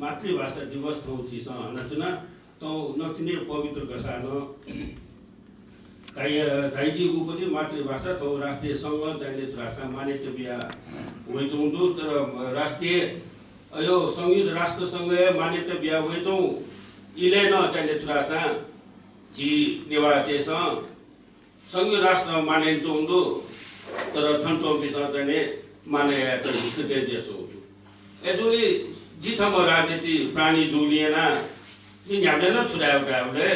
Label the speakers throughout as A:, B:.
A: मातृभाषा दिवस थौ चिसा नचुना तो नकिने पवित्र कसानो काइदी पनि मातृभाषा तो राष्ट्रिय संघ चाहिने भाषा मान्यता बिया वेचौंदु तर राष्ट्रिय यो संयुक्त राष्ट्र संघ मान्यता बिया वेचौं इले न चाहिने भाषा जी नेवा देश संयुक्त राष्ट्र माने चौंदु तर थन्चौ बिसा चाहिने माने त हिस्कते देशौ एजुली जी छम राजनीति प्राणी जुलिएना जी न्याले न छुडाउडाउले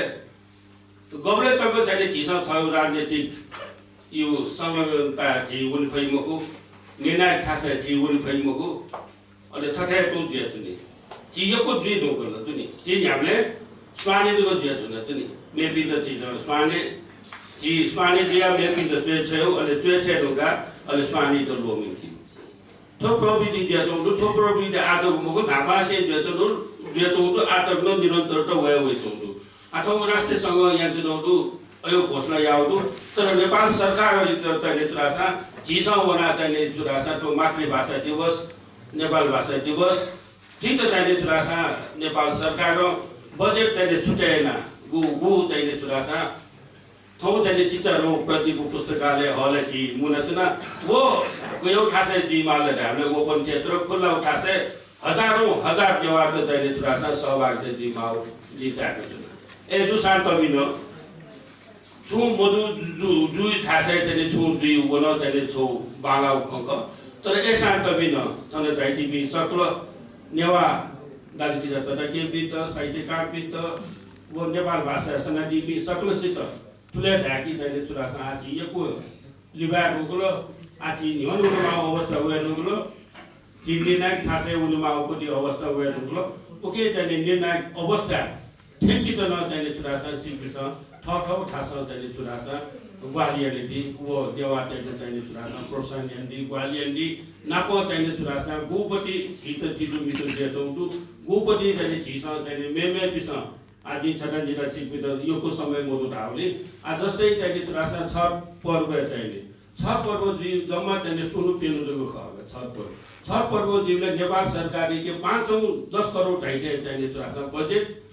A: गबले तक चाहिँ चिसा थयो राजनीतिक यो संलग्नता जीवन फैमको निर्णायक ठासा जीवन फैमको अले थथे तो जेचुनी चियको जुइ दोगल तुनी जी न्याले स्वाने जो जेचुन तुनी मेपि त चिज स्वाने जी स्वाने दिया मेपि त जुइ छयो अले जुइ छे दोगा अले स्वाने त लोमिथि थो प्रविधि जेचुन थो प्रविधि आजको मको धापासे जेचुन आटक निरन्तर त वय चौं अथवा राष्ट्रिय संघ यान्चुनौदु अयो घोषणा याउदु तर नेपाल सरकारले चाहिँ तुरासा जिसा वना चाहिँ तुरासा तो मातृभाषा दिवस नेपाल भाषा दिवस ठीक चाहिँ तुरासा नेपाल सरकार बजेट चाहिँ छुट्याएन गु चाहिँ तुरासा थौ चाहिँ चिचारो प्रतिको पुस्तकालय हल छि मुनचुना वो गयो खासे जिमाले हामीले ओपन क्षेत्र खुल्ला उठासे हजारौं हजार नेवार चाहिँ तुरासा सहभागी जिमाउ जिताको एजु शान्तबिन छु मधु जुइ थासे चाहिँ छु जुइ वन चाहिँ छु बालाउ खंक तर ए शान्तबिन तने चाहिँ टिभी सक्ल नेवा दाजुकी जत के बित साहित्यकार बित वो नेपाल भाषा सनदी सक्लसित तुले ढाकी चाहिँ चुरासा आछि यको लिबा रुगलो आछि निवनुमा अवस्था वे रुगलो जिन्दिनाक थासे उनुमा उपति अवस्था वे रुगलो ओके चाहिँ निर्णायक अवस्था ठेकी त न चाहिँ चुरासा चिपिस ठठौ ठासा चाहिँ चुरासा ग्वालियरले वो देवाते चाहिँ चुरासा प्रोत्साहनदी ग्वालियरदी नापो चाहिँ चुरासा गोपति छित चिजु मितो जेतौदु गोपति चाहिँ छिसा चाहिँ मेमे पिस आदि छटन जिल्ला चिपित योको समय मोदु धाउले आ जस्तै चाहिँ चुरासा छठ पर्व चाहिँ छठ पर्व जी जम्मा चाहिँ सुनु पेनु जको ख छठ पर्व जीले नेपाल सरकारले के 510 करोड ढाइटे चाहिँ चुरासा बजेट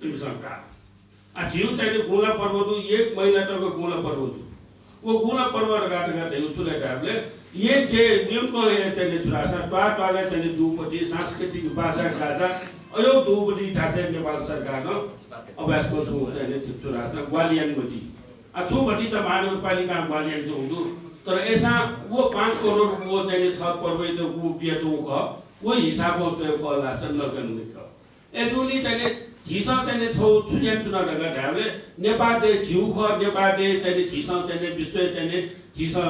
A: सरकार जीव चाहिँ गुणा पर्व दु 1 महिना तक गुणा पर्व दु वो गुणा पर्व गाटगा चाहिँ उचुले ढाबले ये के नियमको चाहिँ चुरासा पाटले चाहिँ दुपति सांस्कृतिक बाजा गाजा अयो दुपति थासे नेपाल सरकार अभ्यासको छु चाहिँ चुरासा ग्वालियन मति आ छु भटी त महानगरपालिका ग्वालियन छु हुँदु तर ऐसा वो 5 करोड वो चाहिँ छठ पर्व त वो बेचौ ख वो हिसाबको को लासन लगन ख एजुली चाहिँ झिसा चाहिँ छौ छुयान चुना ढंगा ढाले नेपाल दे झिउ ख नेपाल दे चाहिँ झिसा चाहिँ विश्व चाहिँ झिसा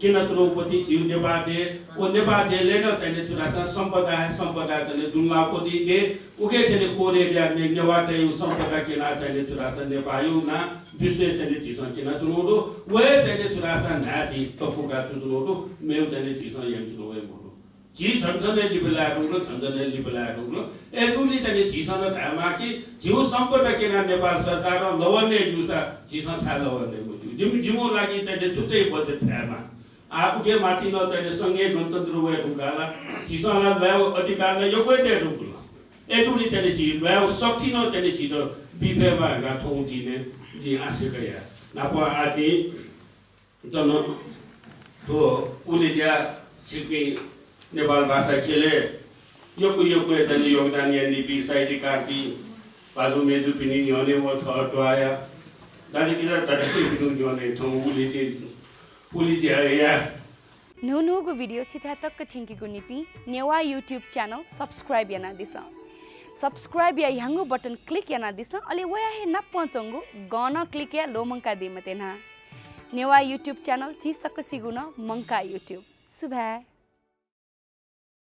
A: किन चुनौपति झिउ नेपाल दे ओ नेपाल देले न चाहिँ चुरासा सम्पदा चाहिँ दुलापति दे उके चाहिँ कोरे दे नेवा दे सम्पदा किना चाहिँ चुरासा नेपायु ना विश्व चाहिँ झिसा किन चुनौदो वे चाहिँ चुरासा ना झि तफुका चुनौदो मेउ चाहिँ झिसा यम चुनौवे जी छन्जने लिबलारुलो छन्जने लिबलारुलो एजुली चाहिँ झिसन धामाकी जिउ सम्पदा केना नेपाल सरकार लवने जुसा झिसन छा लवने बुझ्यु जिमु लागि चाहिँ छुट्टै बजेट थामा आपुके माथि न चाहिँ संघीय गणतन्त्र वे ढुकाला झिसनला ब्याउ अधिकारले योकै दे ढुकुल एजुली चाहिँ झि ब्याउ शक्ति न चाहिँ झि बिबेमा गाथौ दिने जी आशकया नापा आजि तन तो उलिजा छिपी नेपाल भाषा खेले योको चाहिँ योगदान यानी साहित्यकार ती बाजु मेजु पिनि न्योने वो थटवाया दाजु किरा तडसी पिनु न्योने थौ पुलिज या
B: नुनुको भिडियो छिथा तक थेंकी नीति नेवा यूट्यूब चैनल सब्सक्राइब याना दिसा सब्सक्राइब या यंगो बटन क्लिक याना दिसा अले वया हे न पहुंचंगो गाना क्लिक या लो मंका दे मते ना नेवा यूट्यूब चैनल ची सक सिगुना मंका यूट्यूब सुबह